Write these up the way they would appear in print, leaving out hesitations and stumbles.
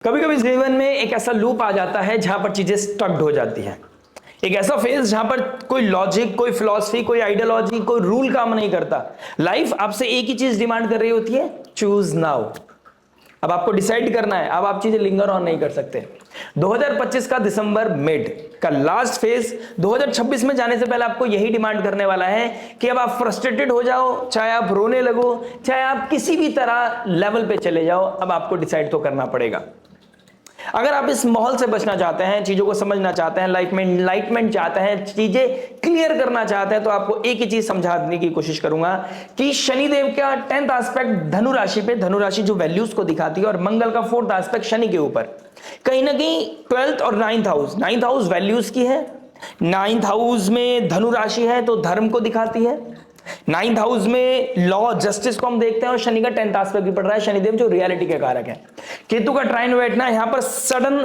कभी कभी जीवन में एक ऐसा लूप आ जाता है जहां पर चीजें स्टक्ड हो जाती हैं। एक ऐसा फेज जहां पर कोई लॉजिक, कोई फिलॉसफी, कोई आइडियोलॉजी, कोई रूल काम नहीं करता। लाइफ आपसे एक ही चीज डिमांड कर रही होती है, चूज नाउ। अब आपको डिसाइड करना है, अब आप चीजें लिंगर ऑन नहीं कर सकते। 2025 का दिसंबर मिड का लास्ट फेज 2026 में जाने से पहले आपको यही डिमांड करने वाला है कि अब आप फ्रस्ट्रेटेड हो जाओ, चाहे आप रोने लगो, चाहे आप किसी भी तरह लेवल पे चले जाओ, अब आपको डिसाइड तो करना पड़ेगा। अगर आप इस माहौल से बचना चाहते हैं, चीजों को समझना चाहते हैं, लाइफ में एनलाइटमेंट चाहते हैं, चीजें क्लियर करना चाहते हैं, तो आपको एक ही चीज समझाने की कोशिश करूंगा कि शनिदेव का 10th एस्पेक्ट धनु राशि पे, धनु राशि जो वैल्यूज को दिखाती है, और मंगल का 4th एस्पेक्ट शनि के ऊपर कहीं ना कहीं 12th और 9th हाउस वैल्यूज की है। 9th हाउस में धनु राशि है तो धर्म को दिखाती है। 9th हाउस में लॉ जस्टिस को हम देखते हैं, और शनि का 10th एस्पेक्ट भी पड़ रहा है, शनिदेव जो रियलिटी के कारक है। केतु का ट्राइन बैठना यहां पर सडन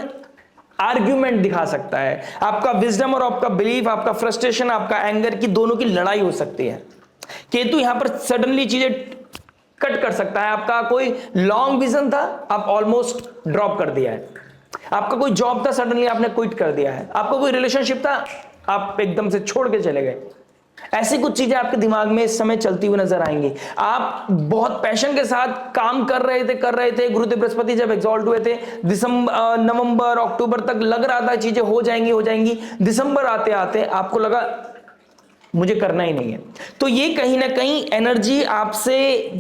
आर्ग्यूमेंट दिखा सकता है। आपका विजडम और आपका बिलीफ, आपका फ्रस्ट्रेशन, आपका एंगर की दोनों की लड़ाई हो सकती है। केतु यहां पर सडनली चीजें कट कर सकता है। आपका कोई लॉन्ग विजन था, आप ऑलमोस्ट ड्रॉप कर दिया है। आपका कोई जॉब था, सडनली आपने क्विट कर दिया है। आपका कोई रिलेशनशिप था, आप एकदम से छोड़ के चले गए। ऐसी कुछ चीजें आपके दिमाग में इस समय चलती हुई नजर आएंगी। आप बहुत पैशन के साथ काम कर रहे थे। गुरुदेव बृहस्पति जब एग्जॉल्ट हुए थे, दिसंबर, नवंबर, अक्टूबर तक लग रहा था चीजें हो जाएंगी। दिसंबर आते आते आपको लगा मुझे करना ही नहीं है। तो ये कहीं ना कहीं एनर्जी आपसे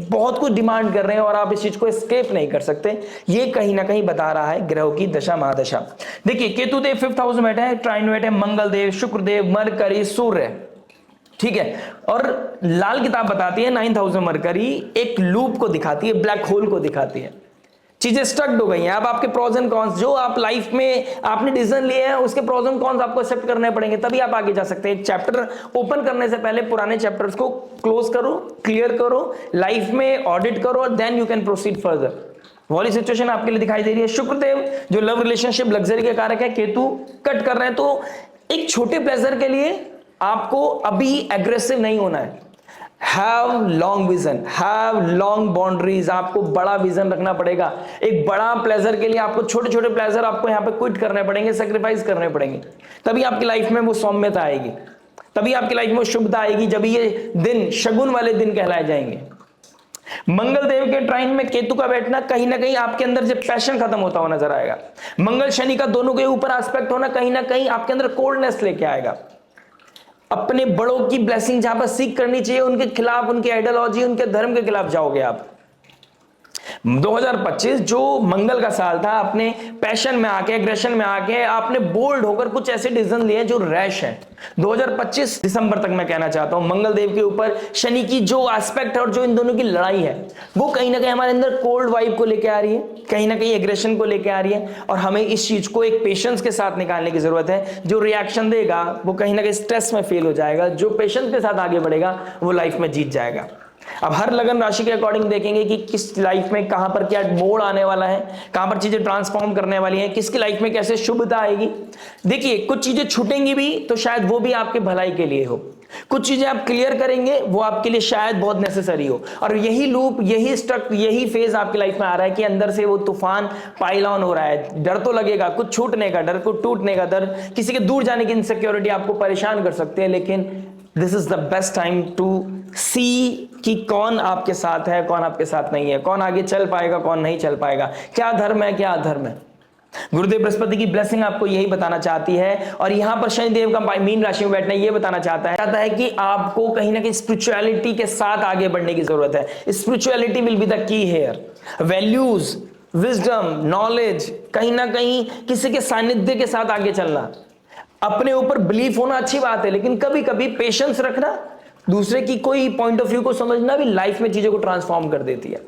बहुत कुछ डिमांड कर रहे हैं और आप इस चीज को एस्केप नहीं कर सकते। ये कहीं ना कहीं बता रहा है ग्रहों की दशा महादशा। देखिए, केतु देव 5th हाउस में बैठे हैं, ट्राइन में बैठे हैं मंगल देव, शुक्र देव, मरकरी, सूर्य, ठीक है। और लाल किताब बताती है 9th हाउस में मरकरी एक लूप को दिखाती है, ब्लैक होल को दिखाती है। चीजें स्टक्ड हो गई हैं। अब आपके प्रोज एंड कॉन्स, जो आप लाइफ में आपने डिसीजन लिए हैं, उसके प्रोज एंड कॉन्स आपको एक्सेप्ट करने पड़ेंगे, तभी आप आगे जा सकते हैं। चैप्टर ओपन करने से पहले पुराने चैप्टर्स को क्लोज करो, क्लियर करो, लाइफ में ऑडिट करो, और then you can proceed further. वाली सिचुएशन आपके लिए दिखाई दे रही है। शुक्रदेव जो लव रिलेशनशिप लग्जरी के कारक है, केतु कट कर रहे हैं। तो एक छोटे प्लेजर के लिए आपको अभी एग्रेसिव नहीं होना है। Have long vision, have long boundaries. आपको बड़ा विजन रखना पड़ेगा। एक बड़ा प्लेजर के लिए आपको छोटे छोटे प्लेजर आपको यहां पे क्विट करने पड़ेंगे, सेक्रीफाइस करने पड़ेंगे, तभी आपकी लाइफ में वो सौम्यता आएगी, तभी आपकी लाइफ में शुभता आएगी, जब ये दिन शगुन वाले दिन कहलाए जाएंगे। मंगल देव के ट्राइन में केतु का बैठना कहीं ना कहीं आपके अंदर जब पैशन खत्म होता हुआ नजर आएगा। मंगल शनि का दोनों के ऊपर एस्पेक्ट होना कहीं ना कहीं आपके अंदर कोल्डनेस लेके आएगा। अपने बड़ों की ब्लेसिंग जहां पर सीख करनी चाहिए, उनके खिलाफ, उनकी आइडियोलॉजी, उनके धर्म के खिलाफ जाओगे आप। 2025 जो मंगल का साल था, अपने पैशन में आके, एग्रेशन में आके आपने बोल्ड होकर कुछ ऐसे डिसीजन लिए जो रैश हैं। 2025 दिसंबर तक मैं कहना चाहता हूं, मंगल देव के ऊपर शनि की जो एस्पेक्ट है और जो इन दोनों की लड़ाई है, वो कहीं ना कहीं हमारे अंदर कोल्ड वाइब को लेके आ रही है, कहीं ना कहीं एग्रेशन को लेके आ रही है, और हमें इस चीज को एक पेशेंस के साथ निकालने की जरूरत है। जो रिएक्शन देगा वो कहीं ना कहीं स्ट्रेस में फेल हो जाएगा, जो पेशेंस के साथ आगे बढ़ेगा वो लाइफ में जीत जाएगा। अब हर लगन राशि के अकॉर्डिंग देखेंगे कि किस लाइफ में कहां पर क्या मोड़ आने वाला है, कहां पर चीजें ट्रांसफॉर्म करने वाली हैं, किसकी लाइफ में कैसे शुभता आएगी। देखिए, कुछ चीजें छूटेंगी भी तो शायद वो भी आपके भलाई के लिए हो, कुछ चीजें आप क्लियर करेंगे वो आपके लिए शायद बहुत नेसेसरी हो। और यही लूप, यही स्ट्रक, यही फेज आपकी लाइफ में आ रहा है कि अंदर से वो तूफान पाइल ऑन हो रहा है। डर तो लगेगा, कुछ छूटने का डर, कुछ टूटने का डर, किसी के दूर जाने की इनसिक्योरिटी आपको परेशान कर सकते हैं। लेकिन this is the best time to see कि कौन आपके साथ है, कौन आपके साथ नहीं है, कौन आगे चल पाएगा, कौन नहीं चल पाएगा, क्या धर्म है, क्या अधर्म है। गुरुदेव बृहस्पति की ब्लेसिंग आपको यही बताना चाहती है। और यहां पर शनिदेव का मीन राशि में बैठना ये बताना चाहता है कि आपको कहीं ना कहीं स्पिरिचुअलिटी के साथ आगे बढ़ने की जरूरत है। Spirituality will be the key here. Values, wisdom, knowledge, कहीं ना कहीं किसी के सानिध्य के साथ आगे चलना। अपने ऊपर बिलीफ होना अच्छी बात है, लेकिन कभी कभी पेशेंस रखना, दूसरे की कोई पॉइंट ऑफ व्यू को समझना भी लाइफ में चीजों को ट्रांसफॉर्म कर देती है।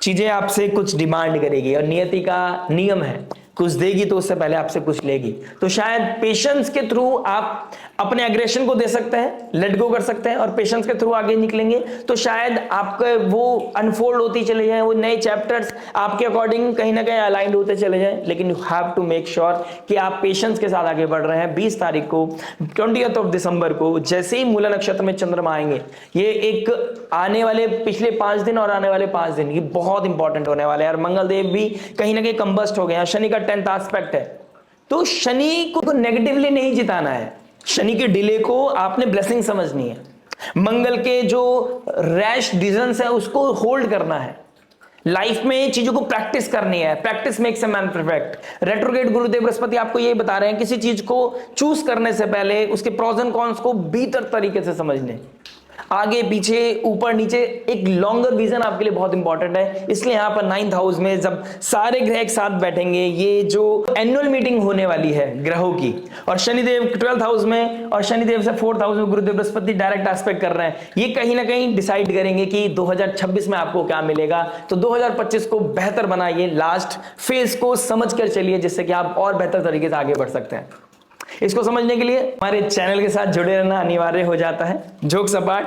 चीजें आपसे कुछ डिमांड करेगी और नियति का नियम है, कुछ देगी तो उससे पहले आपसे कुछ लेगी। तो शायद पेशेंस के थ्रू आप अपने एग्रेशन को दे सकते हैं, लेट गो कर सकते हैं, और पेशेंस के थ्रू आगे निकलेंगे तो शायद आपके वो अनफोल्ड होती चले जाएं, वो नए चैप्टर्स आपके अकॉर्डिंग कहीं ना कहीं अलाइंड होते चले जाएं। लेकिन you have to make sure कि आप पेशेंस के साथ आगे बढ़ रहे हैं। 20 तारीख को 20th दिसंबर को जैसे ही मूला नक्षत्र में चंद्रमा आएंगे, ये एक आने वाले पिछले 5 दिन और आने वाले 5 दिन ये बहुत इंपॉर्टेंट होने वाले हैं। और मंगल देव भी कहीं ना कहीं कंबस्ट हो गए हैं, शनि का 10th एस्पेक्ट है। तो शनि को नेगेटिवली नहीं जिताना है, शनि के डिले को आपने ब्लेसिंग समझनी है। मंगल के जो रैश डिसीजंस है उसको होल्ड करना है। लाइफ में चीजों को प्रैक्टिस करनी है, practice makes a man perfect. Retrograde गुरुदेव बृहस्पति आपको ये बता रहे हैं किसी चीज को चूज करने से पहले उसके प्रोज एंड कॉन्स को बेहतर तरीके से समझ लें। आगे पीछे ऊपर नीचे एक लॉन्गर विजन आपके लिए बहुत इंपॉर्टेंट है। इसलिए यहां पर 9th हाउस में जब सारे ग्रह एक साथ बैठेंगे, ये जो एनुअल मीटिंग होने वाली है ग्रहों की, और शनिदेव 12th हाउस में और शनिदेव से 4th हाउस में गुरुदेव बृहस्पति डायरेक्ट एस्पेक्ट कर रहे हैं, ये कहीं ना कहीं डिसाइड करेंगे कि 2026 में आपको क्या मिलेगा। तो 2025 को बेहतर बनाइए, लास्ट फेज को समझ कर चलिए, जिससे कि आप और बेहतर तरीके से आगे बढ़ सकते हैं। इसको समझने के लिए हमारे चैनल के साथ जुड़े रहना अनिवार्य हो जाता है। जोक्स अपार्ट,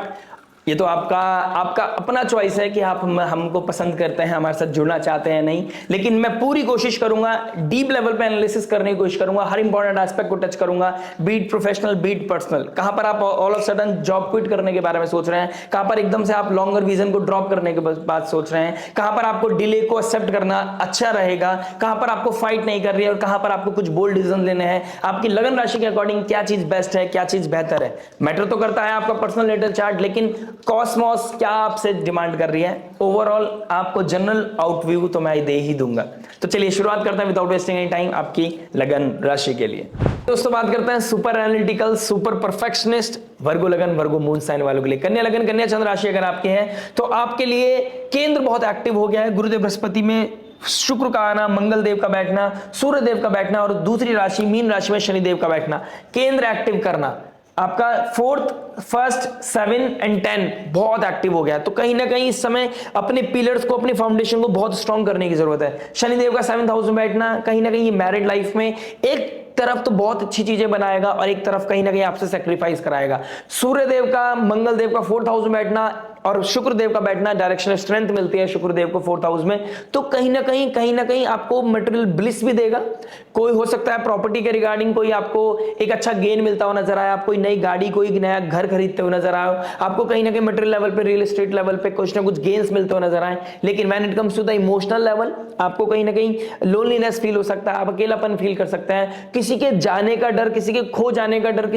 ये तो आपका अपना चॉइस है कि आप हमको पसंद करते हैं, हमारे साथ जुड़ना चाहते हैं नहीं, लेकिन मैं पूरी कोशिश करूंगा, डीप लेवल पे एनालिसिस करने की कोशिश करूंगा, हर इंपॉर्टेंट एस्पेक्ट को टच करूंगा, बीट प्रोफेशनल बीट पर्सनल। कहां पर आप all of sudden job quit करने के बारे में सोच रहे हैं, कहां पर एकदम से आप लॉन्गर विजन को ड्रॉप करने के बाद सोच रहे हैं, कहां पर आपको डिले को एक्सेप्ट करना अच्छा रहेगा, कहां पर आपको फाइट नहीं कर रही है और कहां पर आपको कुछ बोल्ड डिसीजन लेने हैं। आपकी लगन राशि के अकॉर्डिंग क्या चीज बेस्ट है, क्या चीज बेहतर है, मैटर तो करता है आपका पर्सनल नेटल चार्ट, लेकिन कॉस्मोस क्या आपसे डिमांड कर रही है। ओवरऑल आपको जनरल आउटव्यू तो मैं दे ही दूंगा। तो चलिए शुरुआत करते हैं विदाउट वेस्टिंग एनी टाइम आपकी लगन राशि के लिए। दोस्तों बात करते हैं सुपर एनालिटिकल, सुपर परफेक्शनिस्ट वर्गो लगन, वर्गो मून साइन वालों के लिए। कन्या लगन, कन्या चंद्र राशि अगर आपके हैं तो आपके लिए केंद्र बहुत एक्टिव हो गया है। गुरुदेव बृहस्पति में शुक्र का आना, मंगल देव का बैठना, सूर्य देव का बैठना और दूसरी राशि मीन राशि में शनि देव का बैठना, केंद्र एक्टिव करना। आपका 4th, 1st, 7 and 10 बहुत एक्टिव हो गया। तो कहीं ना कहीं इस समय अपने पिलर्स को, अपनी फाउंडेशन को बहुत स्ट्रॉन्ग करने की जरूरत है। शनिदेव का 7th हाउस में बैठना कहीं ना कहीं मैरिड लाइफ में एक तरफ तो बहुत अच्छी चीजें बनाएगा और एक तरफ कहीं ना कहीं आपसे सेक्रीफाइस कराएगा। सूर्य देव का, मंगल देव का 4th हाउस में बैठना और शुक्र देव का बैठना, डायरेक्शनल स्ट्रेंथ मिलती है शुक्र देव को 4th हाउस में, तो कहीं ना कहीं आपको मटेरियल ब्लिस भी देगा। कोई हो सकता है प्रॉपर्टी के रिगार्डिंग कोई आपको एक अच्छा गेन मिलता हुआ नजर आया, आप कोई नई गाड़ी, कोई नया घर खरीदते हुए नजर आए, आपको कहीं ना कहीं मटेरियल लेवल पे, रियल एस्टेट लेवल पे कुछ ना कुछ गेन्स मिलते हुए नजर आए। लेकिन when it comes to the emotional level, आपको कहीं ना कहीं लोनलीनेस फील हो सकता है, आप अकेलापन फील कर सकते हैं, किसी के जाने का डर, किसी के खो जाने का डर,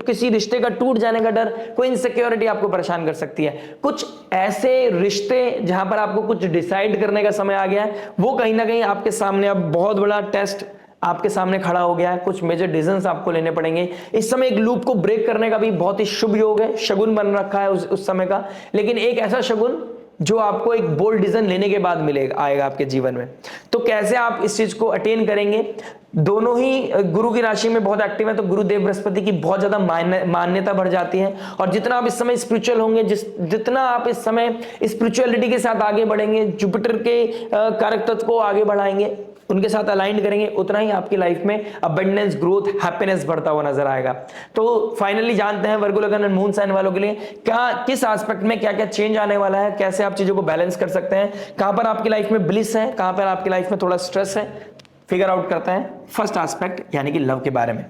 किसी रिश्ते का टूट जाने का डर, कोई इनसिक्योरिटी आपको परेशान कर सकती है। कुछ ऐसे रिश्ते जहां पर आपको कुछ डिसाइड करने का समय आ गया है, वो कहीं ना कहीं आपके सामने अब बहुत बड़ा टेस्ट आपके सामने खड़ा हो गया है। कुछ मेजर डिसीजंस आपको लेने पड़ेंगे। इस समय एक लूप को ब्रेक करने का भी बहुत ही शुभ योग है, शगुन बन रखा है उस समय का, लेकिन एक ऐसा शगुन जो आपको एक बोल्ड डिसीजन लेने के बाद मिलेगा, आएगा आपके जीवन में। तो कैसे आप इस चीज को अटेन करेंगे? दोनों ही गुरु की राशि में बहुत एक्टिव है, तो गुरुदेव बृहस्पति की बहुत ज्यादा मान्यता बढ़ जाती है। और जितना आप इस समय स्पिरिचुअल होंगे, जितना आप इस समय स्पिरिचुअलिटी के साथ आगे बढ़ेंगे, जुपिटर के कारक तत्व को आगे बढ़ाएंगे, उनके साथ अलाइन करेंगे, उतना ही आपकी लाइफ में अबंडेंस, ग्रोथ, हैप्पीनेस बढ़ता हुआ नजर आएगा। तो फाइनली जानते हैं वर्गो लगन एंड मून साइन वालों के लिए क्या, किस एस्पेक्ट में क्या क्या चेंज आने वाला है, कैसे आप चीजों को बैलेंस कर सकते हैं, कहां पर आपकी लाइफ में ब्लिस है, कहां पर आपकी लाइफ में थोड़ा स्ट्रेस है, फिगर आउट करते हैं। फर्स्ट एस्पेक्ट यानी कि लव के बारे में।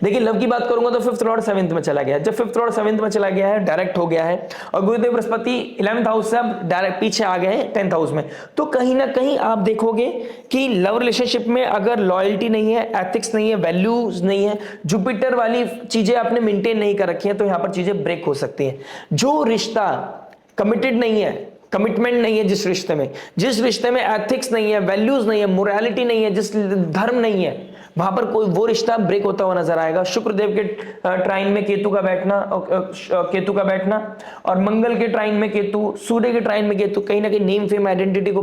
देखिए लव की बात करूंगा तो 5th लॉर्ड 7th में चला गया। जब 5th लॉर्ड 7th में चला गया है, डायरेक्ट हो गया है, और गुरुदेव बृहस्पति 11th हाउस से अब डायरेक्ट पीछे आ गए हैं 10th हाउस में, तो कहीं ना कहीं आप देखोगे कि लव रिलेशनशिप में अगर लॉयल्टी नहीं है, एथिक्स नहीं है, वैल्यूज नहीं है, जुपिटर वाली चीजें आपने मेंटेन नहीं कर रखी है, तो यहां पर चीजें ब्रेक हो सकती हैं। जो रिश्ता कमिटेड नहीं है, कमिटमेंट नहीं है, जिस रिश्ते में एथिक्स नहीं है, वैल्यूज नहीं है, मोरालिटी नहीं है, जिस धर्म नहीं है, वहां पर कोई वो रिश्ता ब्रेक होता हुआ नजर आएगा। शुक्रदेव के ट्राइन में केतु का बैठना और मंगल के ट्राइन में केतु, सूर्य के ट्राइन में केतु कहीं ना कहीं नेम फेम आइडेंटिटी को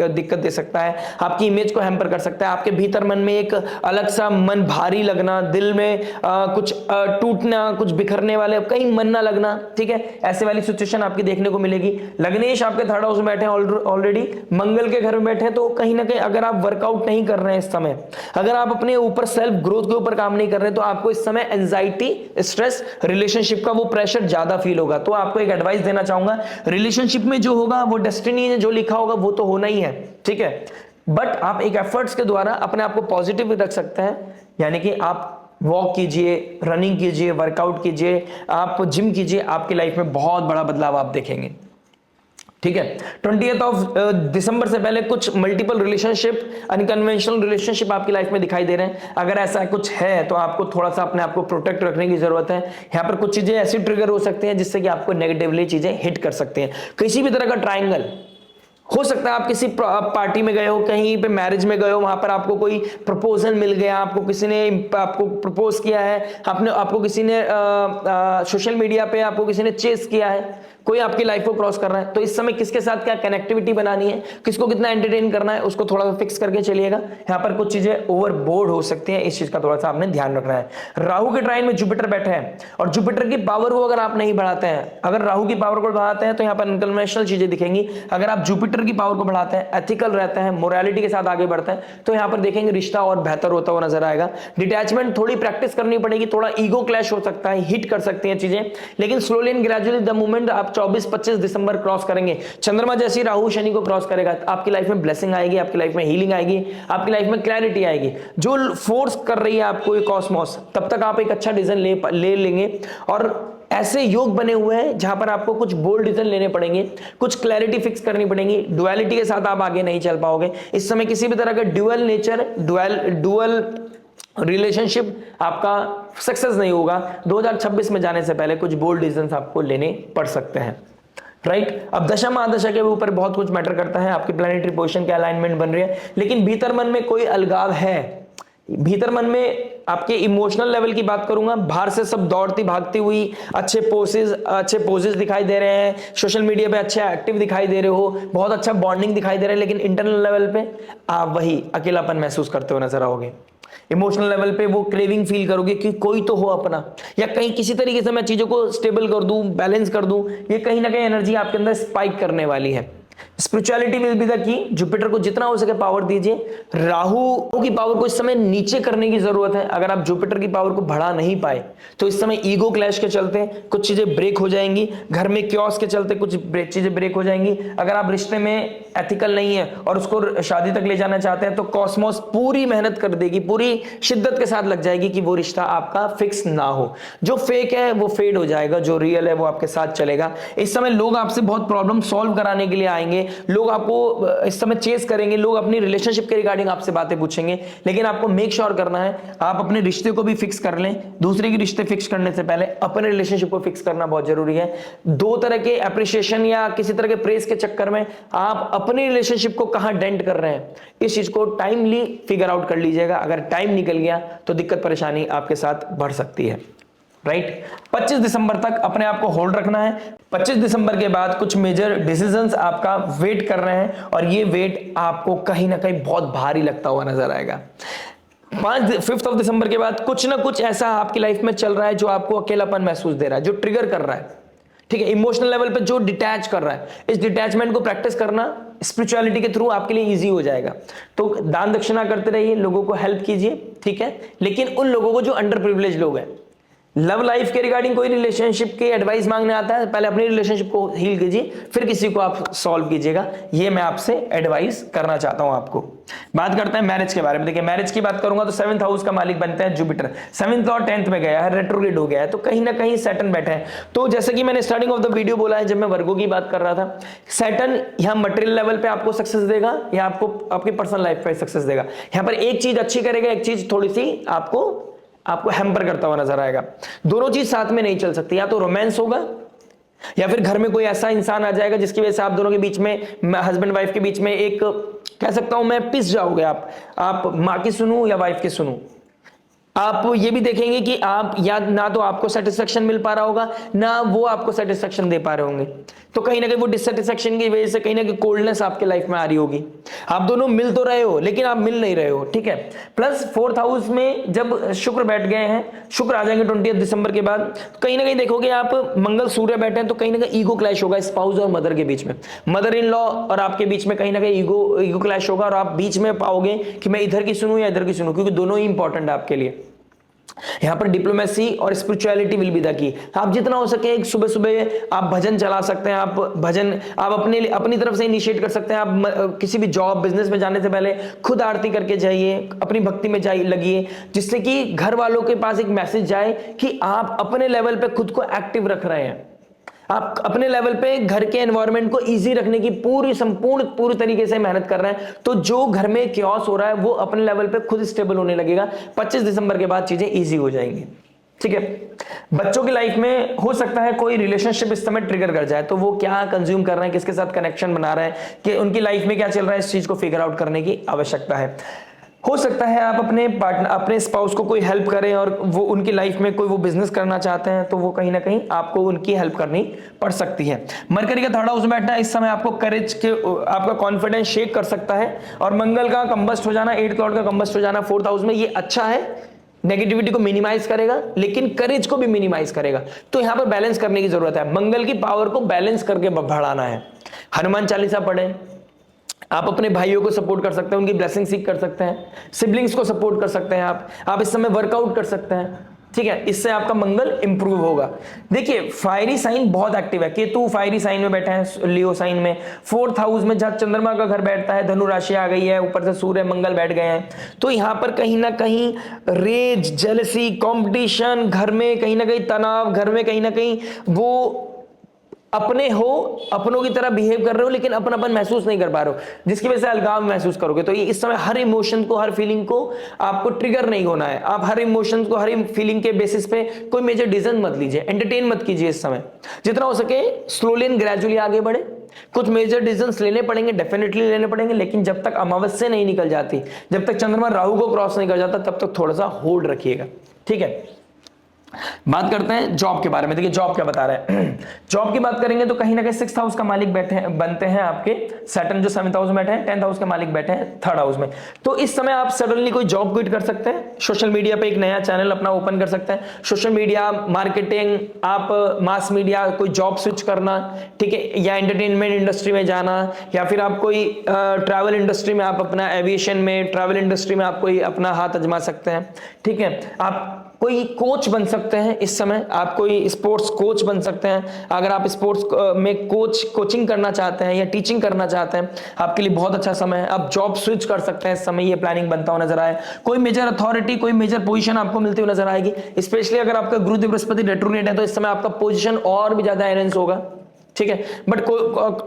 दिक्कत दे सकता है, आपकी इमेज को हैम्पर कर सकता है, आपके भीतर मन में एक अलग सा मन भारी लगना, दिल में कुछ टूटना, कुछ बिखरने वाले, कहीं मन ना लगना, ठीक है, ऐसे वाली सिचुएशन आपकी देखने को मिलेगी। लग्नेश आपके थर्ड हाउस में बैठे हैं ऑलरेडी, मंगल के घर में बैठे हैं, तो कहीं ना कहीं अगर आप वर्कआउट नहीं कर रहे हैं इस समय, अगर आप अपने ऊपर सेल्फ ग्रोथ के ऊपर काम नहीं कर रहे हैं, तो आपको इस समय एंजाइटी, स्ट्रेस, रिलेशनशिप का वो प्रेशर ज्यादा फील होगा। तो आपको एक एडवाइस देना चाहूंगा, रिलेशनशिप में जो होगा वो डेस्टिनी है, जो लिखा होगा वो तो होना ही है, ठीक है, बट आप एक एफर्ट्स के द्वारा अपने आप को पॉजिटिव रख सकते हैं। यानी कि आप वॉक कीजिए, रनिंग कीजिए, वर्कआउट कीजिए, आप जिम कीजिए, आपकी लाइफ में बहुत बड़ा बदलाव आप देखेंगे, ठीक है। 20 दिसंबर से पहले कुछ मल्टीपल रिलेशनशिप, अनकन्वेंशनल रिलेशनशिप आपकी लाइफ में दिखाई दे रहे हैं। अगर ऐसा कुछ है तो आपको थोड़ा सा अपने आप को प्रोटेक्ट रखने की जरूरत है। यहाँ पर कुछ चीजें ऐसी ट्रिगर हो सकती हैं जिससे कि आपको नेगेटिवली चीजें हिट कर सकती हैं। किसी भी तरह का ट्रायंगल हो सकता है, आप किसी पार्टी में गए हो, कहीं पे मैरिज में गए हो, वहां पर आपको कोई प्रपोजल मिल गया, आपको किसी ने आपको प्रपोज किया है, आपको किसी ने सोशल मीडिया पे आपको किसी ने चेस किया है, कोई आपकी लाइफ को क्रॉस कर रहा है, तो इस समय किसके साथ क्या कनेक्टिविटी बनानी है, किसको कितना एंटरटेन करना है, उसको थोड़ा सा फिक्स करके चलिएगा। यहाँ पर कुछ चीजें ओवरबोर्ड हो सकती हैं, इस चीज का थोड़ा सा आपने ध्यान रखना है। राहु के ट्राइन में जुपिटर बैठे हैं, और जुपिटर की पावर को अगर आप नहीं बढ़ाते हैं, अगर राहु की पावर को बढ़ाते हैं तो यहाँ पर अनकन्वेंशनल चीजें दिखेंगी। अगर आप जुपिटर की पावर को बढ़ाते हैं, एथिकल रहते हैं, मोरालिटी के साथ आगे बढ़ते हैं, तो यहाँ पर देखेंगे रिश्ता और बेहतर होता हुआ नजर आएगा। डिटैचमेंट थोड़ी प्रैक्टिस करनी पड़ेगी, थोड़ा ईगो क्लैश हो सकता है, हिट कर सकती हैं चीजें, लेकिन slowly and gradually the moment आप 24-25 दिसंबर क्रॉस करेंगे, चंद्रमा जैसी राहु शनि को क्रॉस करेगा, आपकी लाइफ में ब्लेसिंग आएगी, आपकी लाइफ में हीलिंग आएगी, आपकी लाइफ में क्लैरिटी आएगी। जो फोर्स कर रही है आपको ये कॉस्मोस, तब तक आप एक अच्छा डिसीजन ले लेंगे। और ऐसे योग बने हुए हैं जहां पर आपको कुछ बोल्ड डिसीजन लेने पड़ेंगे, कुछ क्लैरिटी फिक्स करनी पड़ेगी। डुअलिटी के साथ आप आगे नहीं चल पाओगे इस समय। किसी भी तरह का ड्यूअल नेचर, डुअल रिलेशनशिप आपका सक्सेस नहीं होगा। 2026 में जाने से पहले कुछ बोल्ड डिसीजंस आपको लेने पड़ सकते हैं, राइट। अब दशा महादशा के ऊपर बहुत कुछ मैटर करता है, आपकी प्लैनेटरी पोजीशन क्या अलाइनमेंट बन रही है, लेकिन भीतर मन में कोई अलगाव है। भीतर मन में आपके इमोशनल लेवल की बात करूंगा, बाहर से सब दौड़ती भागती हुई अच्छे पोजेस दिखाई दे रहे हैं, सोशल मीडिया पे अच्छे एक्टिव दिखाई दे रहे हो, बहुत अच्छा बॉन्डिंग दिखाई दे रहा है, लेकिन इंटरनल लेवल पे आप वही अकेलापन महसूस करते हुए नजर आओगे। इमोशनल लेवल पे वो क्रेविंग फील करोगे कि कोई तो हो अपना, या कहीं किसी तरीके से मैं चीजों को स्टेबल कर दूं, बैलेंस कर दूं। ये कहीं ना कहीं एनर्जी आपके अंदर स्पाइक करने वाली है। स्पिरिचुअलिटी विल बी द की। जुपिटर को जितना हो सके पावर दीजिए। राहु की पावर को इस समय नीचे करने की जरूरत है। अगर आप जुपिटर की पावर को बढ़ा नहीं पाए तो इस समय ईगो क्लैश के चलते कुछ चीजें ब्रेक हो जाएंगी, घर में क्योस के चलते कुछ चीजें ब्रेक हो जाएंगी। अगर आप रिश्ते में एथिकल नहीं है और उसको शादी तक ले जाना चाहते हैं तो कॉस्मोस पूरी मेहनत कर देगी, पूरी शिद्दत के साथ लग जाएगी कि वो रिश्ता आपका फिक्स ना हो। जो फेक है वो फेड हो जाएगा, जो रियल है वो आपके साथ चलेगा। इस समय लोग आपसे बहुत प्रॉब्लम सॉल्व कराने के लिए आएंगे, लोग आपको इस समय चेस करेंगे, लोग अपनी रिलेशनशिप के रिगार्डिंग आपसे बातें पूछेंगे, लेकिन आपको मेक श्योर करना है आप अपने रिश्ते को भी फिक्स कर लें। दूसरे के रिश्ते फिक्स करने से पहले अपने रिलेशनशिप को फिक्स करना बहुत जरूरी है। दो तरह के एप्रिसिएशन या किसी तरह के प्रेस के चक्कर में आप अपनी रिलेशनशिप को कहां डेंट कर रहे हैं, इस चीज को टाइमली फिगर आउट कर लीजिएगा। अगर टाइम निकल गया तो दिक्कत परेशानी आपके साथ बढ़ सकती है, राइट। 25 दिसंबर तक अपने आप को होल्ड रखना है। 25 दिसंबर के बाद कुछ मेजर डिसीजंस आपका वेट कर रहे हैं और ये वेट आपको कहीं ना कहीं बहुत भारी लगता हुआ नजर आएगा। 5 दिसंबर के बाद कुछ ना कुछ ऐसा आपकी लाइफ में चल रहा है जो आपको अकेलापन महसूस दे रहा है, जो ट्रिगर कर रहा है, ठीक है, इमोशनल लेवल पे जो डिटैच कर रहा है। इस डिटैचमेंट को प्रैक्टिस करना स्पिरिचुअलिटी के थ्रू आपके लिए इजी हो जाएगा। तो दान दक्षिणा करते रहिए, लोगों को हेल्प कीजिए, ठीक है, लेकिन उन लोगों को जो अंडर प्रिविलेज लोग हैं। लव लाइफ के रिगार्डिंग कोई रिलेशनशिप की एडवाइस मांगने आता है, पहले अपनी रिलेशनशिप को हील कीजिए, फिर किसी को आप सॉल्व कीजिएगा। ये मैं आपसे एडवाइस करना चाहता हूं आपको। बात करते हैं मैरिज के बारे में। देखिए, मैरिज की बात करूंगा तो 7th हाउस का मालिक बनता है जुपिटर। 7th और 10th में गया है, रेट्रोग्रेड हो गया है, तो कहीं ना कहीं सैटर्न बैठा है। तो जैसे कि मैंने स्टार्टिंग ऑफ द वीडियो बोला है, जब मैं वर्गों की बात कर रहा था, सैटर्न यहां मटेरियल लेवल पे आपको सक्सेस देगा या आपको आपकी पर्सनल लाइफ पे सक्सेस देगा। यहां पर एक चीज अच्छी करेगा, एक चीज थोड़ी सी आपको हैम्पर करता हुआ नजर आएगा। दोनों चीज साथ में नहीं चल सकती, या तो रोमांस होगा या फिर घर में कोई ऐसा इंसान आ जाएगा जिसकी वजह से आप दोनों के बीच में, हस्बैंड वाइफ के बीच में एक कह सकता हूं मैं, पिस जाओगे आप मां की सुनूं या वाइफ की सुनूं। आप ये भी देखेंगे कि आप या ना तो आपको सेटिस्फेक्शन मिल पा रहा होगा, ना वो आपको सेटिस्फेक्शन दे पा रहे होंगे। तो कहीं ना कहीं वो डिससेटिस्फेक्शन की वजह से कहीं ना कहीं कोल्डनेस आपके लाइफ में आ रही होगी। आप दोनों मिल तो रहे हो लेकिन आप मिल नहीं रहे हो, ठीक है। प्लस 4th हाउस में जब शुक्र बैठ गए हैं, शुक्र आ जाएंगे 20 दिसंबर के बाद, कहीं ना कहीं देखोगे आप मंगल सूर्य बैठे हैं, तो कहीं ना कहीं ईगो क्लैश होगा स्पाउस और मदर के बीच में, मदर इन लॉ और आपके बीच में कहीं ना कहीं ईगो क्लैश होगा, और आप बीच में पाओगे कि मैं इधर की सुनूं या इधर की सुनूं, क्योंकि दोनों ही इंपॉर्टेंट है आपके लिए। यहां पर डिप्लोमेसी और स्पिरिचुअलिटी विल बी द की। आप जितना हो सके सुबह सुबह आप भजन चला सकते हैं, आप भजन आप अपनी तरफ से इनिशिएट कर सकते हैं। आप किसी भी जॉब बिजनेस में जाने से पहले खुद आरती करके जाइए, अपनी भक्ति में जाइए लगिए, जिससे कि घर वालों के पास एक मैसेज जाए कि आप अपने लेवल पे खुद को एक्टिव रख रहे हैं, आप अपने लेवल पे घर के एनवायरनमेंट को इजी रखने की पूरी तरीके से मेहनत कर रहे हैं। तो जो घर में क्योस हो रहा है वो अपने लेवल पे खुद स्टेबल होने लगेगा। 25 दिसंबर के बाद चीजें इजी हो जाएंगी, ठीक है। बच्चों की लाइफ में हो सकता है कोई रिलेशनशिप इस समय ट्रिगर कर जाए, तो वो क्या कंज्यूम कर रहे हैं, किसके साथ कनेक्शन बना रहे हैं, कि उनकी लाइफ में क्या चल रहा है, इस चीज को फिगर आउट करने की आवश्यकता है। हो सकता है आप अपने पार्टनर अपने स्पाउस को कोई हेल्प करें और वो उनकी लाइफ में कोई वो बिजनेस करना चाहते हैं, तो वो कहीं ना कहीं आपको उनकी हेल्प करनी पड़ सकती है। मरकरी का 3rd हाउस में बैठना इस समय आपको करेज के आपका कॉन्फिडेंस शेक कर सकता है, और मंगल का कंबस्ट हो जाना, 8th लॉर्ड का कंबस्ट हो जाना 4th हाउस में, ये अच्छा है, नेगेटिविटी को मिनिमाइज करेगा लेकिन करेज को भी मिनिमाइज करेगा। तो यहां पर बैलेंस करने की जरूरत है, मंगल की पावर को बैलेंस करके बढ़ाना है। हनुमान चालीसा पढ़ें, आप अपने भाइयों को सपोर्ट कर सकते हैं, उनकी ब्लेसिंग सीख कर सकते हैं, सिबलिंग्स को सपोर्ट कर सकते हैं, आप इस समय वर्कआउट कर सकते हैं, ठीक है। इससे आपका मंगल इंप्रूव होगा। देखिए फायरी साइन बहुत एक्टिव है, केतु फायरी साइन में बैठे हैं, लियो साइन में, 4th हाउस में जहां चंद्रमा का घर बैठता है, धनु राशि आ गई है, ऊपर से सूर्य मंगल बैठ गए हैं, तो यहां पर कहीं ना कहीं रेज, जेलसी, कॉम्पिटिशन, घर में कहीं ना कहीं तनाव, घर में कहीं ना कहीं वो अपने हो, अपनों की तरह बिहेव कर रहे हो लेकिन अपन महसूस नहीं कर पा रहे हो, जिसकी वजह से अलगाव महसूस करोगे। तो ये इस समय हर इमोशन को, हर फीलिंग को आपको ट्रिगर नहीं होना है। आप हर इमोशन को, हर फीलिंग के बेसिस पे कोई मेजर डिसीजन मत लीजिए, एंटरटेन मत कीजिए इस समय। जितना हो सके स्लोली एंड ग्रेजुअली आगे बढ़े। कुछ मेजर डिसीजंस लेने पड़ेंगे, डेफिनेटली लेने पड़ेंगे, लेकिन जब तक अमावस्या नहीं निकल जाती, जब तक चंद्रमा राहु को क्रॉस नहीं कर जाता, तब तक थोड़ा सा होल्ड रखिएगा, ठीक है। बात करते हैं जॉब के बारे में। देखिए जॉब क्या बता रहा है। जॉब की बात करेंगे तो कहीं ना कहीं 6th हाउस का मालिक बनते हैं आपके सैटर्न, जो 7th हाउस में बैठे हैं, 10th हाउस के मालिक बैठे हैं 3rd हाउस में। तो इस समय आप सडनली कोई जॉब क्विट कर सकते हैं, सोशल मीडिया पे एक नया चैनल अपना ओपन कर सकते हैं, सोशल मीडिया मार्केटिंग, आप मास मीडिया, कोई जॉब स्विच करना, ठीक है, या एंटरटेनमेंट इंडस्ट्री में जाना, या फिर आप कोई ट्रैवल इंडस्ट्री में, आप अपना एविएशन में, ट्रैवल इंडस्ट्री में आप कोई अपना हाथ आजमा सकते हैं, ठीक है। आप कोई कोच बन सकते हैं इस समय, आप कोई स्पोर्ट्स कोच बन सकते हैं। अगर आप स्पोर्ट्स में कोचिंग करना चाहते हैं या टीचिंग करना चाहते हैं, आपके लिए बहुत अच्छा समय है। आप जॉब स्विच कर सकते हैं इस समय, ये प्लानिंग बनता हुआ नजर आए। कोई मेजर अथॉरिटी, कोई मेजर पोजीशन आपको मिलती हुई नजर आएगी, स्पेशली अगर आपका गुरुदेव बृहस्पति रेट्रोग्रेड है, तो इस समय आपका पोजीशन और भी ज्यादा एनहेंस होगा, ठीक है। बट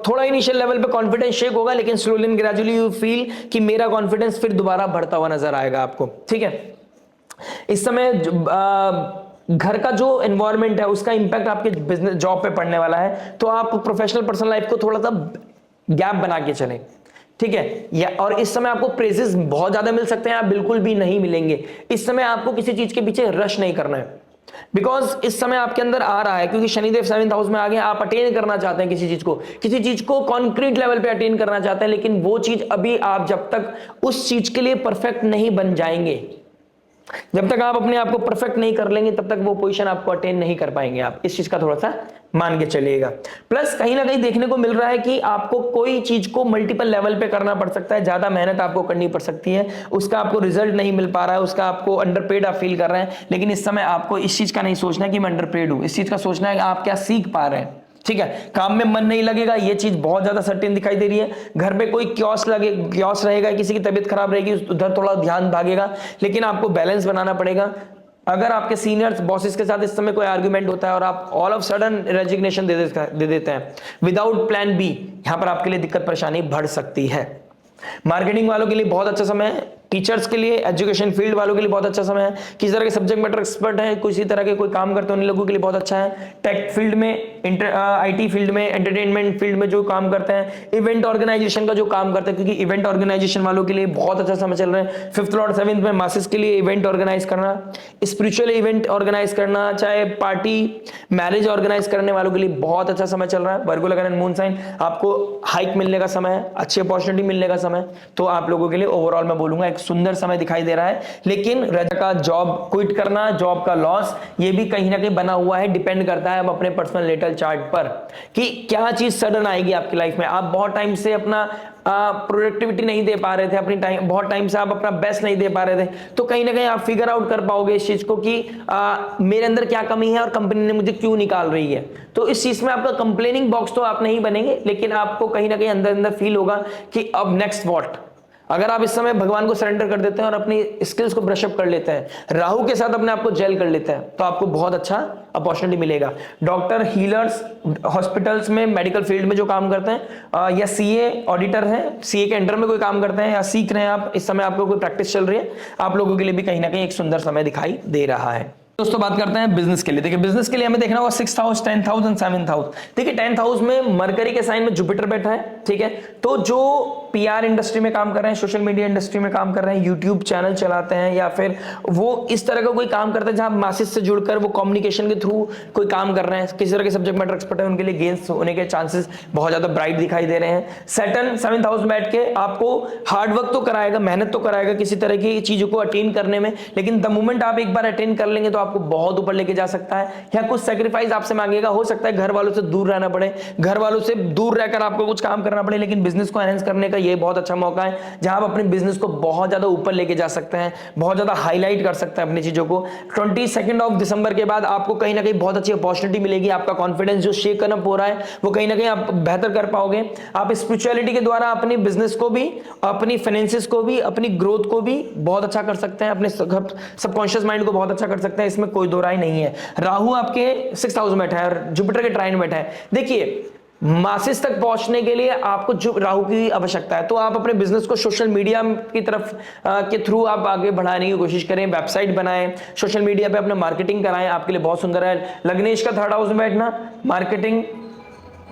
थोड़ा इनिशियल लेवल पे कॉन्फिडेंस शेक होगा, लेकिन slowly and gradually you feel कि मेरा कॉन्फिडेंस फिर दोबारा बढ़ता हुआ नजर आएगा आपको, ठीक है। इस समय घर का जो एनवायरनमेंट है उसका इंपैक्ट आपके बिजनेस जॉब पे पड़ने वाला है, तो आप प्रोफेशनल पर्सनल लाइफ को थोड़ा सा गैप बना के चलें, ठीक है। या और इस समय आपको प्रेजेस बहुत ज्यादा मिल सकते हैं, आप बिल्कुल भी नहीं मिलेंगे। इस समय आपको किसी चीज के पीछे रश नहीं करना है, बिकॉज इस समय आपके अंदर आ रहा है, क्योंकि शनिदेव 7th हाउस में आ गए। आप अटेन करना चाहते हैं किसी चीज को कॉन्क्रीट लेवल पे अटेन करना चाहते हैं, लेकिन वो चीज अभी आप जब तक उस चीज के लिए परफेक्ट नहीं बन जाएंगे, जब तक आप अपने आप को परफेक्ट नहीं कर लेंगे, तब तक वो पोजीशन आपको अटेन नहीं कर पाएंगे। आप इस चीज का थोड़ा सा मान के चलिएगा। प्लस कहीं ना कहीं देखने को मिल रहा है कि आपको कोई चीज को मल्टीपल लेवल पे करना पड़ सकता है, ज्यादा मेहनत आपको करनी पड़ सकती है, उसका आपको रिजल्ट नहीं मिल पा रहा है, उसका आपको अंडरपेड आप फील कर रहे हैं। लेकिन इस समय आपको इस चीज का नहीं सोचना है कि मैं अंडरपेड हूं, इस चीज का सोचना है कि आप क्या सीख पा रहे हैं, ठीक है। काम में मन नहीं लगेगा, ये चीज बहुत ज्यादा सर्टेन दिखाई दे रही है। घर पे कोई क्योस रहेगा, किसी की तबीयत खराब रहेगी, उधर थोड़ा ध्यान भागेगा, लेकिन आपको बैलेंस बनाना पड़ेगा। अगर आपके सीनियर्स बॉसेस के साथ इस समय कोई आर्गुमेंट होता है और आप ऑल ऑफ सडन रेजिग्नेशन दे देते हैं विदाउट प्लान बी, यहां पर आपके लिए दिक्कत परेशानी बढ़ सकती है। मार्केटिंग वालों के लिए बहुत अच्छा समय है, टीचर्स के लिए, एजुकेशन फील्ड वालों के लिए बहुत अच्छा समय है। किसी तरह के सब्जेक्ट मैटर एक्सपर्ट है, किसी तरह के कोई काम करते हैं उन लोगों के लिए बहुत अच्छा है। टेक फील्ड में, आईटी फील्ड में, एंटरटेनमेंट फील्ड में जो काम करते हैं, इवेंट ऑर्गेनाइजेशन का जो काम करते हैं, क्योंकि इवेंट ऑर्गेनाइजेशन वालों के लिए बहुत अच्छा समय चल रहा है। 5th लॉर्ड 7th में मासेस के लिए इवेंट ऑर्गेनाइज करना, स्पिरिचुअल इवेंट ऑर्गेनाइज करना, चाहे पार्टी मैरिज ऑर्गेनाइज करने वालों के लिए बहुत अच्छा समय चल रहा है। वर्गो लगन एंड मून साइन, आपको हाइक मिलने का समय है, अच्छी अपॉर्चुनिटी मिलने का समय, तो आप लोगों के लिए ओवरऑल मैं बोलूंगा एक सुंदर समय दिखाई दे रहा है। लेकिन रजा का जॉब क्विट करना, जॉब का लॉस, ये भी कहीं ना कहीं बना हुआ है, डिपेंड करता है अब अपने पर्सनल नेटल चार्ट पर कि क्या चीज सडन आएगी आपकी लाइफ में। आप बहुत टाइम से अपना प्रोडक्टिविटी नहीं दे पा रहे थे, अपनी बहुत टाइम से आप अपना बेस्ट नहीं दे पा रहे थे, तो कहीं ना कहीं आप फिगर आउट कर पाओगे इस चीज को कि मेरे अंदर क्या कमी है और कंपनी ने मुझे क्यों निकाल रही है। तो इस चीज में आपका कंप्लेनिंग बॉक्स तो आप नहीं बनेंगे, लेकिन आपको कहीं ना कहीं अंदर अंदर फील होगा कि अब नेक्स्ट व्हाट। अगर आप इस समय भगवान को सरेंडर कर देते हैं और अपनी स्किल्स को ब्रशअप कर लेते हैं, राहु के साथ अपने आप को जेल कर लेते हैं, तो आपको बहुत अच्छा अपॉर्चुनिटी मिलेगा। डॉक्टर, हीलर्स, हॉस्पिटल्स में, मेडिकल फील्ड में जो काम करते हैं, या सीए ऑडिटर हैं, सीए के अंडर में कोई काम करते हैं या सीख रहे हैं आप, इस समय आपको कोई प्रैक्टिस चल रही है, आप लोगों के लिए भी कहीं ना कहीं एक सुंदर समय दिखाई दे रहा है। दोस्तों बात करते हैं बिजनेस के लिए। देखिए बिजनेस के लिए हमें देखना होगा 6th house, 10th house and 7th house. देखिए 10th हाउस में मरकरी के साइन में जुपिटर बैठा है, ठीक है। तो जो पीआर इंडस्ट्री में काम कर रहे हैं, सोशल मीडिया इंडस्ट्री में काम कर रहे हैं, यूट्यूब चैनल चलाते हैं, या फिर वो इस तरह का कोई काम करते हैं जहां मासेस से जुड़कर वो कम्युनिकेशन के थ्रू कोई काम कर रहे हैं, किसी तरह के सब्जेक्ट मैटर एक्सपर्ट है, उनके लिए गेन्स होने के चांसेस बहुत ज्यादा ब्राइट दिखाई दे रहे हैं। सैटर्न 7th हाउस में बैठ के आपको हार्डवर्क तो कराएगा, मेहनत तो कराएगा किसी तरह की चीजों को अटेन करने में, लेकिन द मोमेंट आप एक बार अटेन कर लेंगे तो आपको बहुत ऊपर लेके जा सकता है, या कुछ सेक्रीफाइस आपसे मांगेगा। हो सकता है घर वालों से दूर रहना पड़े, घर वालों से दूर रहकर आपको कुछ काम करना पड़े, लेकिन बिजनेस को एनहांस करने का ये बहुत अच्छा मौका है जहां आप अपने बिजनेस को बहुत ज्यादा ऊपर लेके जा सकते हैं, बहुत ज्यादा हाईलाइट कर सकते हैं अपनी चीजों को। 22 ऑफ दिसंबर के बाद आपको कहीं ना कहीं बहुत अच्छी अपॉर्चुनिटी मिलेगी। आपका कॉन्फिडेंस जो शेक अप हो रहा है वो कहीं ना कहीं आप बेहतर कर पाओगे। आप स्पिरिचुअलिटी के द्वारा अपने बिजनेस को भी, अपनी फाइनेंसिस को भी, अपनी ग्रोथ को भी बहुत अच्छा कर सकते हैं, अपने सबकॉन्शियस माइंड को बहुत अच्छा कर सकते हैं, इसमें कोई दो राय नहीं है। राहु आपके 6th हाउस में बैठा है और जुपिटर के ट्राइन में बैठा है। देखिए मासेस तक पहुंचने के लिए आपको जो राहु की आवश्यकता है, तो आप अपने बिजनेस को सोशल मीडिया की तरफ के थ्रू आप आगे बढ़ाने की कोशिश करें, वेबसाइट बनाएं, सोशल मीडिया पे अपना मार्केटिंग कराएं, आपके लिए बहुत सुंदर है। लग्नेश का 3rd हाउस में बैठना, मार्केटिंग,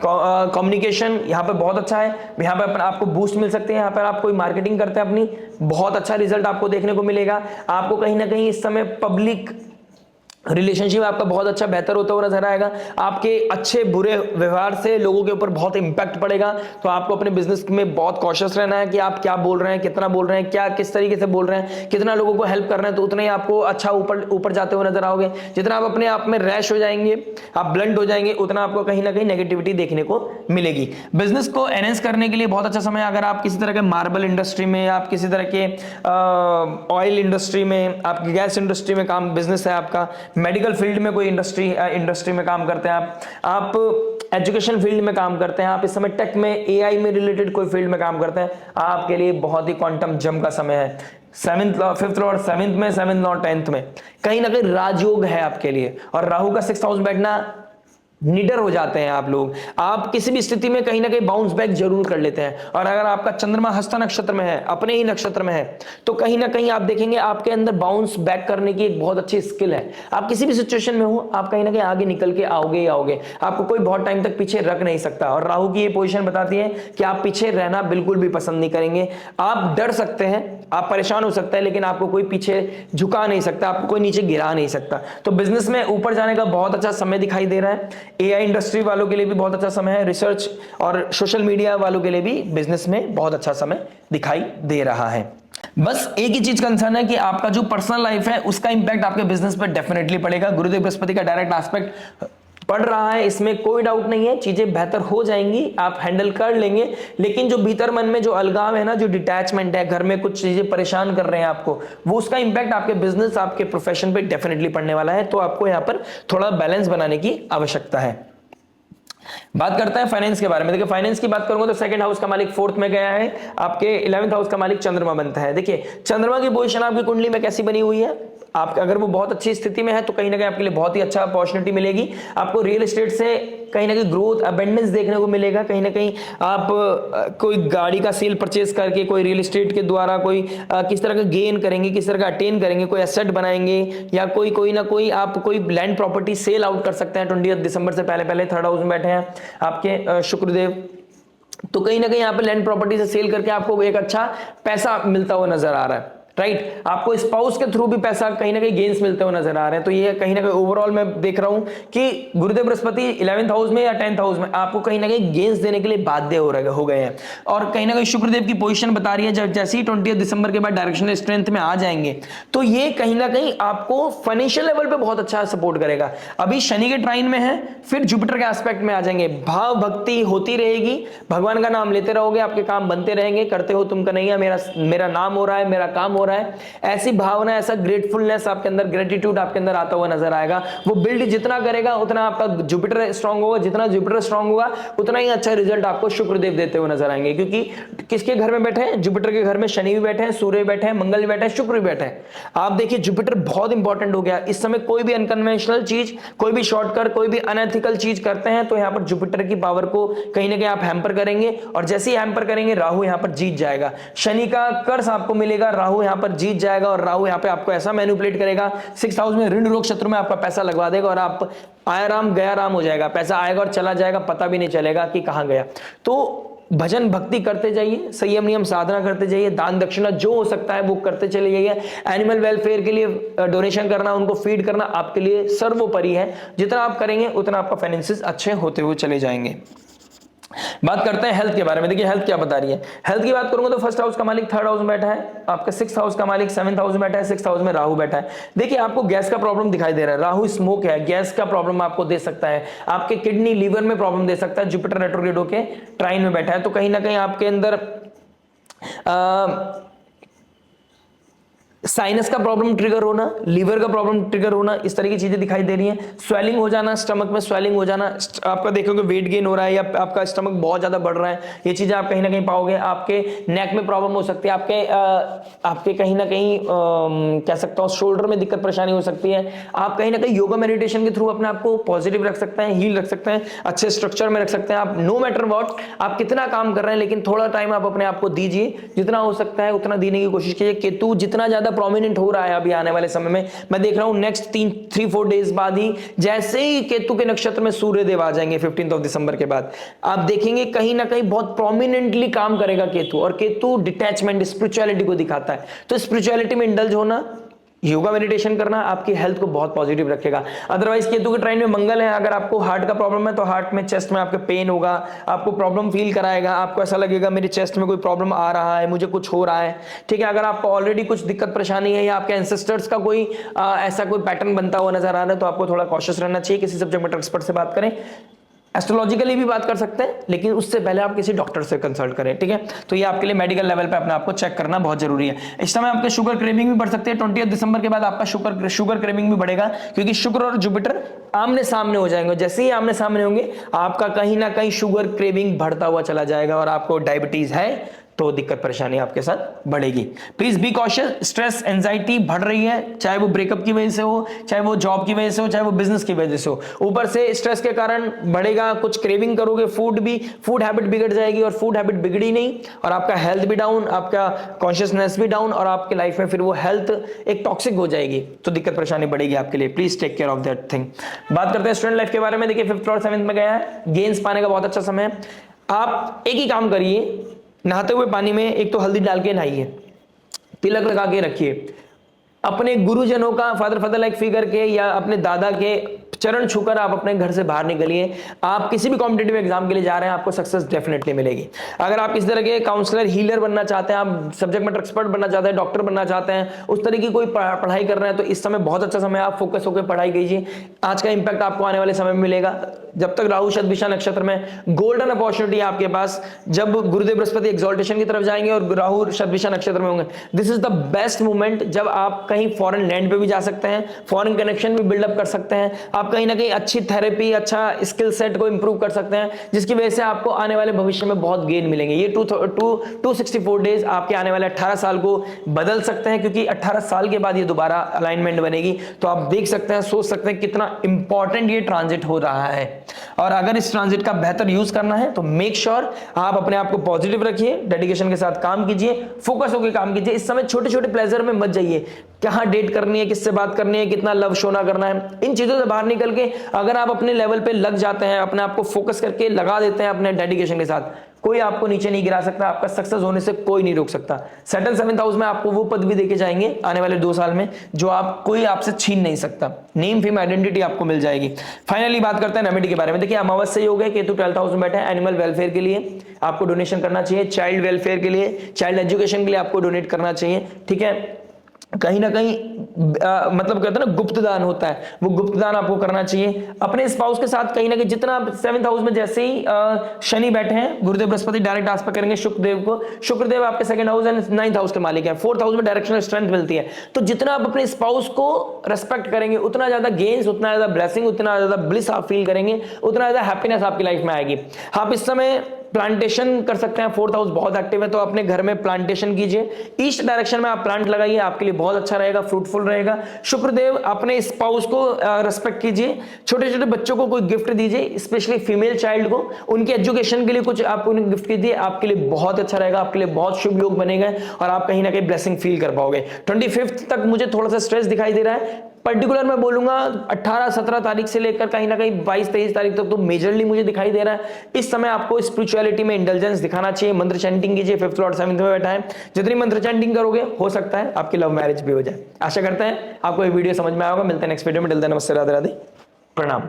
कम्युनिकेशन यहाँ पे बहुत अच्छा है, यहाँ पे आपको बूस्ट मिल सकते हैं। यहाँ पर आप कोई मार्केटिंग करते हैं अपनी, बहुत अच्छा रिजल्ट आपको देखने को मिलेगा। आपको कहीं ना कहीं इस समय पब्लिक रिलेशनशिप आपका बहुत अच्छा बेहतर होता हुआ नजर आएगा। आपके अच्छे बुरे व्यवहार से लोगों के ऊपर बहुत इंपैक्ट पड़ेगा, तो आपको अपने बिजनेस में बहुत कॉशियस रहना है कि आप क्या बोल रहे हैं, कितना बोल रहे हैं, क्या किस तरीके से बोल रहे हैं, कितना लोगों को हेल्प कर रहे हैं, तो उतना ही आपको अच्छा ऊपर जाते हुए नजर आओगे। जितना आप अपने आप में रैश हो जाएंगे, आप ब्लंट हो जाएंगे, उतना आपको कहीं ना कहीं नेगेटिविटी देखने को मिलेगी। बिजनेस को एनहांस करने के लिए बहुत अच्छा समय। अगर आप किसी तरह के मार्बल इंडस्ट्री में, आप किसी तरह के ऑयल इंडस्ट्री में, आपकी गैस इंडस्ट्री में काम बिजनेस है आपका, मेडिकल फील्ड में कोई इंडस्ट्री में काम करते हैं आप एजुकेशन फील्ड में काम करते हैं, आप इस समय टेक में, एआई में रिलेटेड कोई फील्ड में काम करते हैं, आपके लिए बहुत ही क्वांटम जंप का समय है। 5th लॉर्ड 7th में, 7th लॉर्ड 10th में, कहीं ना कहीं राजयोग है आपके लिए। और राहु का 6th हाउस बैठना, निडर हो जाते हैं आप लोग, आप किसी भी स्थिति में कहीं ना कहीं बाउंस बैक जरूर कर लेते हैं। और अगर आपका चंद्रमा हस्ता नक्षत्र में है, अपने ही नक्षत्र में है, तो कहीं ना कहीं आप देखेंगे आपके अंदर बाउंस बैक करने की एक बहुत अच्छी स्किल है। आप किसी भी सिचुएशन में हो, आप कहीं ना कहीं आगे निकल के आओगे ही आओगे, आपको कोई बहुत टाइम तक पीछे रख नहीं सकता। और राहु की ये पोजीशन बताती है कि आप पीछे रहना बिल्कुल भी पसंद नहीं करेंगे। आप डर सकते हैं, आप परेशान हो सकते हैं, लेकिन आपको कोई पीछे झुका नहीं सकता, आपको कोई नीचे गिरा नहीं सकता। तो बिजनेस में ऊपर जाने का बहुत अच्छा समय दिखाई दे रहा है। एआई इंडस्ट्री वालों के लिए भी बहुत अच्छा समय है, रिसर्च और सोशल मीडिया वालों के लिए भी बिजनेस में बहुत अच्छा समय दिखाई दे रहा है। बस एक ही चीज कंसर्न है कि आपका जो पर्सनल लाइफ है उसका इंपैक्ट आपके बिजनेस पर डेफिनेटली पड़ेगा। गुरुदेव बृहस्पति का डायरेक्ट एस्पेक्ट पड़ रहा है, इसमें कोई डाउट नहीं है, चीजें बेहतर हो जाएंगी, आप हैंडल कर लेंगे। लेकिन जो भीतर मन में जो अलगाव है ना, जो डिटैचमेंट है, घर में कुछ चीजें परेशान कर रहे हैं आपको, वो उसका इंपैक्ट आपके बिजनेस, आपके प्रोफेशन पे डेफिनेटली पड़ने वाला है। तो आपको यहाँ पर थोड़ा बैलेंस बनाने की आवश्यकता है। बात करते हैं फाइनेंस के बारे में। देखिए फाइनेंस की बात करूंगा तो 2nd हाउस का मालिक 4th में गया है, आपके 11th हाउस का मालिक चंद्रमा बनता है। देखिए चंद्रमा की पोजीशन आपकी कुंडली में कैसी बनी हुई है, आप अगर वो बहुत अच्छी स्थिति में है तो कहीं ना कहीं आपके लिए बहुत ही अच्छा अपॉर्चुनिटी मिलेगी। आपको रियल एस्टेट से कहीं ना कहीं ग्रोथ अबेंडेंस देखने को मिलेगा। कहीं ना कहीं आप कोई गाड़ी का सेल परचेज करके, कोई रियल एस्टेट के द्वारा कोई किस तरह का गेन करेंगे, किस तरह का अटेन करेंगे, कोई एसेट बनाएंगे, या कोई ना कोई आप कोई लैंड प्रॉपर्टी सेल आउट कर सकते हैं 20 दिसंबर से पहले पहले। थर्ड हाउस में बैठे हैं आपके शुक्रदेव, तो कहीं ना कहीं यहाँ पे लैंड प्रॉपर्टी से सेल करके आपको एक अच्छा पैसा मिलता हुआ नजर आ रहा है, राइट। आपको स्पाउस के थ्रू भी पैसा कहीं ना कहीं गेन्स मिलते हुए नजर आ रहे हैं। तो ये कहीं ना कहीं ओवरऑल मैं देख रहा हूं कि गुरुदेव बृहस्पति 11th हाउस में या 10th हाउस में आपको कहीं ना कहीं गेन्स देने के लिए बाध्य हो गए हैं। और कहीं ना कहीं शुक्रदेव की पोजीशन बता रही है जब जैसे ही 20 दिसंबर के बाद डायरेक्शनल स्ट्रेंथ में आ जाएंगे तो ये कहीं ना कहीं आपको फाइनेंशियल लेवल पे बहुत अच्छा सपोर्ट करेगा। अभी शनि के ट्राइन में है, फिर जुपिटर के एस्पेक्ट में आ जाएंगे, भाव भक्ति होती रहेगी, भगवान का नाम लेते रहोगे, आपके काम बनते रहेंगे, करते हो तुम कन्हैया, मेरा नाम हो रहा है, मेरा काम हो रहा है, ऐसी भावना, ऐसा ग्रेटफुलनेस आपके अंदर, ग्रेटिट्यूड आपके अंदर आता हुआ नजर आएगा। वो बिल्ड जितना करेगा उतना आपका जुपिटर स्ट्रांग होगा, जितना जुपिटर स्ट्रांग होगा उतना ही अच्छा रिजल्ट आपको शुक्रदेव देते हुए नजर आएंगे। क्योंकि किसके घर में बैठे हैं? जुपिटर के घर में शनि भी बैठे हैं, सूर्य भी बैठे हैं, मंगल भी बैठे हैं, शुक्र भी बैठे हैं। आप देखिए जुपिटर बहुत इंपॉर्टेंट हो गया इस समय। कोई भी अनकन्वेंशनल चीज, कोई भी शॉर्टकट, कोई भी अनएथिकल चीज करते हैं तो यहां पर जुपिटर की पावर को कहीं ना कहीं आप हैम्पर करेंगे, और जैसे ही हैम्पर करेंगे राहु यहां पर जीत जाएगा। शनि का कर्ज आपको मिलेगा, राहु यहां पर जीत जाएगा, और राहु यहां पे आपको ऐसा मैनिपुलेट करेगा 6th हाउस में ऋण रोग शत्रु में आपका पैसा लगवा देगा, और आप आया राम गया राम हो जाएगा। पैसा आएगा और चला जाएगा, पता भी नहीं चलेगा कि कहां गया। तो भजन भक्ति करते जाइए, संयम नियम साधना करते जाइए, दान दक्षिणा जो हो सकता है वो करते चले जाइए। एनिमल वेलफेयर के लिए डोनेशन करना, उनको फीड करना आपके लिए सर्वोपरि है। जितना आप करेंगे उतना आपका फाइनेंसेस अच्छे होते हुए चले जाएंगे। बात करते हैं हेल्थ के बारे में। देखिए हेल्थ क्या बता रही है। हेल्थ की बात करूंगा तो 1st हाउस का मालिक 3rd हाउस में बैठा है, आपका 6th हाउस का मालिक 7th हाउस में बैठा है, 6th हाउस में राहु बैठा है। देखिए आपको गैस का प्रॉब्लम दिखाई दे रहा है, राहु स्मोक है, गैस का प्रॉब्लम आपको दे सकता है, आपके किडनी लीवर में प्रॉब्लम दे सकता है। जुपिटर रेट्रोग्रेड होके ट्राइन में बैठा है, तो कहीं ना कहीं आपके अंदर साइनस का प्रॉब्लम ट्रिगर होना, लीवर का प्रॉब्लम ट्रिगर होना, इस तरह की चीजें दिखाई दे रही हैं। स्वेलिंग हो जाना, स्टमक में स्वेलिंग हो जाना, आपका देखोगे वेट गेन हो रहा है या आपका स्टमक बहुत ज्यादा बढ़ रहा है, ये चीजें आप कहीं ना कहीं पाओगे। आपके नेक में प्रॉब्लम हो सकती है, आपके कहीं ना कहीं कह सकता हूँ शोल्डर में दिक्कत परेशानी हो सकती है। आप कहीं ना कहीं योगा मेडिटेशन के थ्रू अपने आप को पॉजिटिव रख सकते हैं, हील रख सकते हैं, अच्छे स्ट्रक्चर में रख सकते हैं। आप नो मैटर व्हाट आप कितना काम कर रहे हैं, लेकिन थोड़ा टाइम आप अपने आप को दीजिए, जितना हो सकता है उतना देने की कोशिश कीजिए। केतु जितना ज्यादा प्रोमिनेंट हो रहा है अभी आने वाले समय में, मैं देख रहा हूं नेक्स्ट 3-4 डेज बाद ही, जैसे ही केतु के नक्षत्र में सूर्य देव आ जाएंगे 15 दिसंबर के बाद, आप देखेंगे कहीं ना कहीं बहुत प्रोमिनेंटली काम करेगा केतु। और केतु डिटैचमेंट, स्पिरिचुअलिटी को दिखाता है, तो स्पिरिचुअलिटी में इंडल्ज होना, योगा मेडिटेशन करना आपकी हेल्थ को बहुत पॉजिटिव रखेगा। अदरवाइज केतु के ट्राइन में मंगल है, अगर आपको हार्ट का प्रॉब्लम है तो हार्ट में, चेस्ट में आपके पेन होगा, आपको प्रॉब्लम फील कराएगा, आपको ऐसा लगेगा मेरे चेस्ट में कोई प्रॉब्लम आ रहा है, मुझे कुछ हो रहा है, ठीक है। अगर आपको ऑलरेडी कुछ दिक्कत परेशानी है या आपके एंसेस्टर्स का कोई ऐसा कोई पैटर्न बनता हुआ नजर आ रहा है तो आपको थोड़ा कॉशियस रहना चाहिए। किसी सब्जेक्ट मैटर एक्सपर्ट से बात करें, एस्ट्रोलॉजिकली भी बात कर सकते हैं, लेकिन उससे पहले आप किसी डॉक्टर से कंसल्ट करें, ठीक है। तो ये आपके लिए मेडिकल लेवल पे अपने आप को चेक करना बहुत जरूरी है। इस समय आपके शुगर क्रेविंग भी बढ़ सकते हैं। 20 दिसंबर के बाद आपका शुगर क्रेविंग भी बढ़ेगा, क्योंकि शुक्र और जुपिटर आमने सामने हो जाएंगे। जैसे ही आमने सामने होंगे आपका कहीं ना कहीं शुगर क्रेविंग बढ़ता हुआ चला जाएगा, और आपको डायबिटीज है तो दिक्कत परेशानी आपके साथ बढ़ेगी। Please be cautious. Stress anxiety बढ़ रही है, चाहे वो ब्रेकअप की वजह से हो, चाहे वो जॉब की वजह से हो, चाहे वो बिजनेस की वजह से हो। ऊपर से स्ट्रेस के कारण बढ़ेगा, कुछ क्रेविंग करोगे, फूड हैबिट बिगड़ जाएगी, और फूड हैबिट बिगड़ी नहीं और आपका हेल्थ भी डाउन, आपका कॉन्शियसनेस भी डाउन, और आपके लाइफ में फिर वो हेल्थ एक टॉक्सिक हो जाएगी, तो दिक्कत परेशानी बढ़ेगी आपके लिए। Please take care of that thing. बात करते हैं स्टूडेंट लाइफ के बारे में। देखिए 5th और 7th में गया है, गेन्स पाने का बहुत अच्छा समय है। आप एक ही काम करिए, नहाते हुए पानी में एक तो हल्दी डाल के नहाइए, तिलक लगा के रखिए, अपने गुरुजनों का, फादर लाइक फिगर के या अपने दादा के चरण छूकर आप अपने घर से बाहर निकलिए। आप किसी भी कॉम्पिटिटिव एग्जाम के लिए जा रहे हैं, आपको सक्सेस डेफिनेटली मिलेगी। अगर आप इस तरह के काउंसलर, हीलर बनना चाहते हैं, आप सब्जेक्ट मैटर एक्सपर्ट बनना चाहते हैं, डॉक्टर बनना चाहते हैं, उस तरह की कोई पढ़ाई कर रहे हैं, तो इस समय बहुत अच्छा समय है। आप फोकस होकर पढ़ाई कीजिए, आज का इंपैक्ट आपको आने वाले समय में मिलेगा। जब तक राहु शतभिषा नक्षत्र में, गोल्डन अपॉर्चुनिटी है आपके पास। जब गुरुदेव बृहस्पति एक्सॉल्टेशन की तरफ जाएंगे और राहु शतभिषा नक्षत्र में होंगे, this is the best moment जब आप कहीं फॉरेन लैंड पे भी जा सकते हैं, फॉरेन कनेक्शन भी बिल्डअप कर सकते हैं, आप कहीं ना कहीं अच्छी थेरेपी, अच्छा स्किल सेट को इंप्रूव कर सकते हैं, जिसकी वजह से आपको आने वाले भविष्य में बहुत गेन मिलेंगे। ये 264 डेज आपके आने वाले 18 साल को बदल सकते हैं, क्योंकि 18 साल के बाद ये दोबारा अलाइनमेंट बनेगी। तो आप देख सकते हैं, सोच सकते हैं कितना इंपॉर्टेंट ये ट्रांजिट हो रहा है। और अगर इस ट्रांजिट का बेहतर यूज करना है तो मेक श्योर आप अपने आप को पॉजिटिव रखिए, डेडिकेशन के साथ काम कीजिए, फोकस होकर काम कीजिए। इस समय छोटे छोटे प्लेजर में मत जाइए, कहां डेट करनी है, किससे बात करनी है, कितना लव शो ना करना है, इन चीजों से बाहर निकल के अगर आप अपने लेवल पे लग जाते हैं, अपने आप को फोकस करके लगा देते हैं अपने डेडिकेशन के साथ, कोई आपको नीचे नहीं गिरा सकता, आपका सक्सेस होने से कोई नहीं रोक सकता। सैटर्न 7th हाउस में आपको वो पद भी देके जाएंगे आने वाले 2 साल में जो आप कोई आपसे छीन नहीं सकता। नेम फेम आइडेंटिटी आपको मिल जाएगी। फाइनली बात करते हैं रेमेडी के बारे में। देखिए अमावस्या योग है, केतु 12th हाउस में बैठा है, एनिमल वेलफेयर के लिए आपको डोनेशन करना चाहिए, चाइल्ड वेलफेयर के लिए, चाइल्ड एजुकेशन के लिए आपको डोनेट करना चाहिए। ठीक है, कहीं ना कहीं मतलब कहते हैं ना गुप्त दान होता है, वो गुप्त दान आपको करना चाहिए अपने स्पाउस के साथ। कहीं ना कहीं जितना 7th हाउस में जैसे ही शनि बैठे हैं, गुरुदेव बृहस्पति डायरेक्ट आस्पेक्ट करेंगे शुक्रदेव को, शुक्रदेव आपके 2nd house and 9th house के मालिक है, 4th हाउस में डायरेक्शनल स्ट्रेंथ मिलती है। तो जितना आप अपने स्पाउस को रेस्पेक्ट करेंगे उतना ज्यादा गेन्स, उतना ज्यादा ब्लेसिंग, उतना ज्यादा ब्लिस आप फील करेंगे, उतना ज्यादा हैप्पीनेस आपकी लाइफ में आएगी। आप इस समय प्लांटेशन कर सकते हैं, 4th हाउस बहुत एक्टिव है तो अपने घर में प्लांटेशन कीजिए, ईस्ट डायरेक्शन में आप प्लांट लगाइए, आपके लिए बहुत अच्छा रहेगा, फ्रूटफुल रहेगा। शुक्रदेव अपने स्पाउस को रेस्पेक्ट कीजिए, छोटे छोटे बच्चों को कोई गिफ्ट दीजिए, स्पेशली फीमेल चाइल्ड को उनके एजुकेशन के लिए कुछ आप उन्हें गिफ्ट कीजिए, आपके लिए बहुत अच्छा रहेगा, आपके लिए बहुत शुभ योग बनेगा और आप कहीं ना कहीं ब्लेसिंग फील कर पाओगे। 25 तक मुझे थोड़ा सा स्ट्रेस दिखाई दे रहा है, पर्टिकुलर मैं बोलूंगा 18-17 तारीख से लेकर कहीं ना कहीं 22-23 तारीख तक तो मेजरली मुझे दिखाई दे रहा है। इस समय आपको स्पिरिचुअलिटी में इंटेलिजेंस दिखाना चाहिए, मंत्र चैंटिंग कीजिए, 5th लॉर्ड 7th में बैठा है, जितनी मंत्र चैंटिंग करोगे हो सकता है आपकी लव मैरिज भी हो जाए। आशा करते हैं आपको ये वीडियो समझ में आएगा। मिलते हैं नेक्स्ट वीडियो में, टिल देन नमस्ते, राधे राधे, प्रणाम।